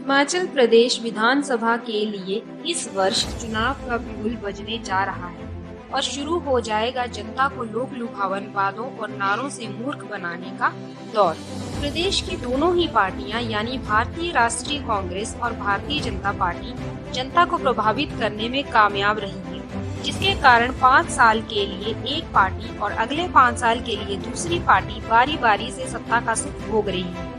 हिमाचल प्रदेश विधानसभा के लिए इस वर्ष चुनाव का बिगुल बजने जा रहा है और शुरू हो जाएगा जनता को लोक लुभावन वादों और नारों से मूर्ख बनाने का दौर। प्रदेश की दोनों ही पार्टियां यानी भारतीय राष्ट्रीय कांग्रेस और भारतीय जनता पार्टी जनता को प्रभावित करने में कामयाब रही है, जिसके कारण 5 साल के लिए एक पार्टी और अगले 5 साल के लिए दूसरी पार्टी बारी बारी से सत्ता का सुख भोग रही है।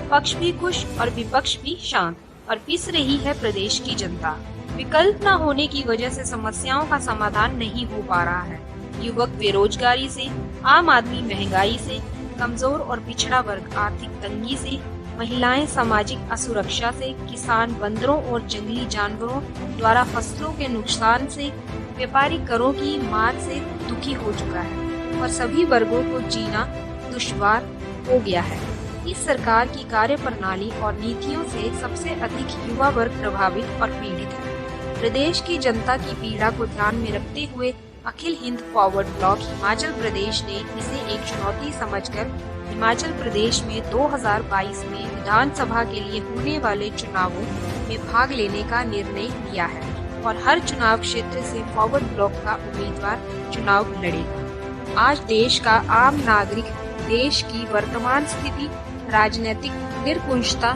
पक्ष भी खुश और विपक्ष भी शांत और पिस रही है प्रदेश की जनता। विकल्प न होने की वजह से समस्याओं का समाधान नहीं हो पा रहा है। युवक बेरोजगारी से, आम आदमी महंगाई से, कमजोर और पिछड़ा वर्ग आर्थिक तंगी से, महिलाएं सामाजिक असुरक्षा से, किसान बंदरों और जंगली जानवरों द्वारा फसलों के नुकसान से, व्यापारी करों की मार से दुखी हो चुका है और सभी वर्गों को जीना दुश्वार हो गया है। इस सरकार की कार्यप्रणाली और नीतियों से सबसे अधिक युवा वर्ग प्रभावित और पीड़ित है। प्रदेश की जनता की पीड़ा को ध्यान में रखते हुए अखिल हिंद फॉरवर्ड ब्लॉक हिमाचल प्रदेश ने इसे एक चुनौती समझकर हिमाचल प्रदेश में 2022 में विधानसभा के लिए होने वाले चुनावों में भाग लेने का निर्णय लिया है और हर चुनाव क्षेत्र से फॉरवर्ड ब्लॉक का उम्मीदवार चुनाव लड़ेगा। आज देश का आम नागरिक देश की वर्तमान स्थिति, राजनीतिक निरंकुशता,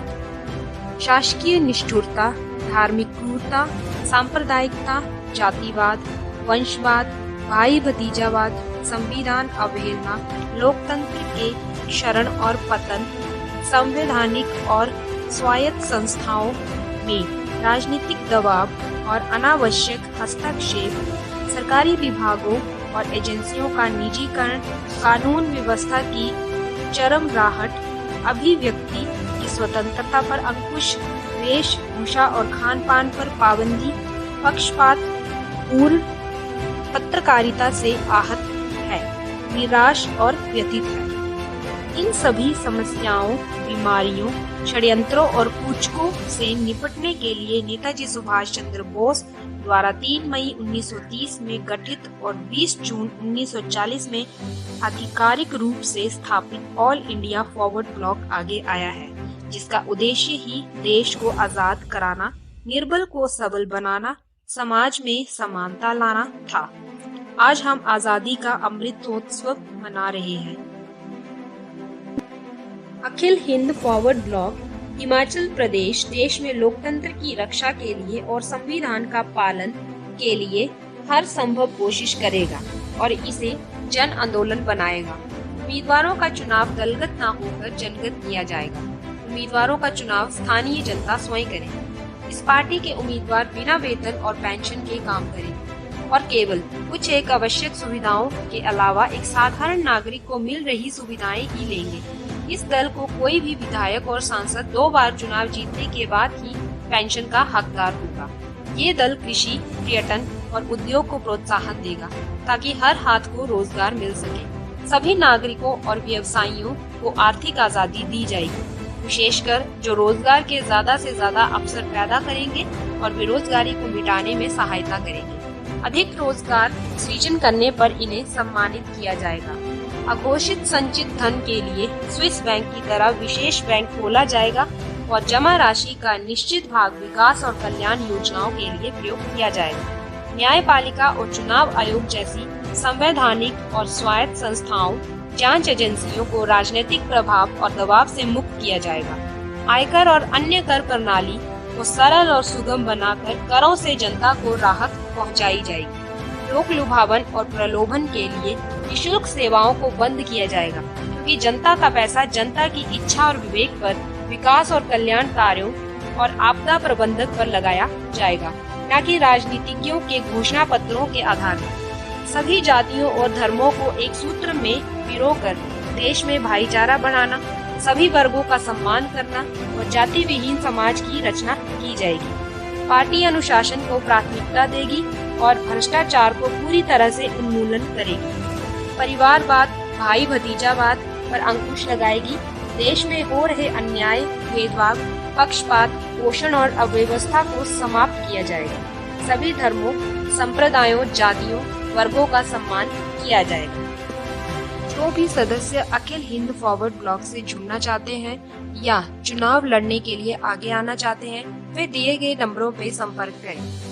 शासकीय निष्ठुरता, धार्मिक क्रूरता, सांप्रदायिकता, जातिवाद, वंशवाद, भाई भतीजावाद, संविधान अवहेलना, लोकतंत्र के शरण और पतन, संवैधानिक और स्वायत्त संस्थाओं में राजनीतिक दबाव और अनावश्यक हस्तक्षेप, सरकारी विभागों और एजेंसियों का निजीकरण, कानून व्यवस्था की चरमराहट, अभिव्यक्ति की स्वतंत्रता पर अंकुश, वेशभूषा और खान पान पर पाबंदी, पक्षपात पूर्ण पत्रकारिता से आहत है, निराश और व्यथित है। इन सभी समस्याओं, बीमारियों, षड्यंत्रों और कुचकों से निपटने के लिए नेताजी सुभाष चंद्र बोस द्वारा 3 मई 1930 में गठित और 20 जून 1940 में आधिकारिक रूप से स्थापित ऑल इंडिया फॉरवर्ड ब्लॉक आगे आया है, जिसका उद्देश्य ही देश को आजाद कराना, निर्बल को सबल बनाना, समाज में समानता लाना था। आज हम आजादी का अमृतोत्सव मना रहे हैं। अखिल हिंद फॉरवर्ड ब्लॉक हिमाचल प्रदेश देश में लोकतंत्र की रक्षा के लिए और संविधान का पालन के लिए हर संभव कोशिश करेगा और इसे जन आंदोलन बनाएगा। उम्मीदवारों का चुनाव दलगत न होकर जनगत किया जाएगा। उम्मीदवारों का चुनाव स्थानीय जनता स्वयं करे। इस पार्टी के उम्मीदवार बिना वेतन और पेंशन के काम करेंगे और केवल कुछ एक आवश्यक सुविधाओं के अलावा एक साधारण नागरिक को मिल रही सुविधाएं ही लेंगे। इस दल को कोई भी विधायक और सांसद 2 बार चुनाव जीतने के बाद ही पेंशन का हकदार होगा। ये दल कृषि, पर्यटन और उद्योग को प्रोत्साहन देगा ताकि हर हाथ को रोजगार मिल सके। सभी नागरिकों और व्यवसायियों को आर्थिक आजादी दी जाएगी, विशेषकर जो रोजगार के ज्यादा से ज्यादा अवसर पैदा करेंगे और बेरोजगारी को मिटाने में सहायता करेंगे। अधिक रोजगार सृजन करने पर इन्हें सम्मानित किया जाएगा। अघोषित संचित धन के लिए स्विस बैंक की तरह विशेष बैंक खोला जाएगा और जमा राशि का निश्चित भाग विकास और कल्याण योजनाओं के लिए प्रयोग किया जाएगा। न्यायपालिका और चुनाव आयोग जैसी संवैधानिक और स्वायत्त संस्थाओं, जांच एजेंसियों को राजनीतिक प्रभाव और दबाव से मुक्त किया जाएगा। आयकर और अन्य कर प्रणाली को सरल और सुगम बनाकर करों से जनता को राहत पहुंचाई जाएगी। लोक लुभावन और प्रलोभन के लिए निःशुल्क सेवाओं को बंद किया जाएगा, क्योंकि जनता का पैसा जनता की इच्छा और विवेक पर, विकास और कल्याण कार्यों और आपदा प्रबंधन पर लगाया जाएगा, न कि राजनीतिज्ञों के घोषणा पत्रों के आधार पर। सभी जातियों और धर्मों को एक सूत्र में पिरोकर देश में भाईचारा बढ़ाना, सभी वर्गों का सम्मान करना और जाति विहीन समाज की रचना की जाएगी। पार्टी अनुशासन को प्राथमिकता देगी और भ्रष्टाचार को पूरी तरह से उन्मूलन करेगी। परिवारवाद, भाई भतीजावाद पर अंकुश लगाएगी। देश में हो रहे अन्याय, भेदभाव, पक्षपात, शोषण और अव्यवस्था को समाप्त किया जाएगा। सभी धर्मों, संप्रदायों, जातियों, वर्गों का सम्मान किया जाएगा। जो भी सदस्य अखिल हिंद फॉरवर्ड ब्लॉक से जुड़ना चाहते हैं या चुनाव लड़ने के लिए आगे आना चाहते हैं, वे दिए गए नंबरों पे संपर्क करें।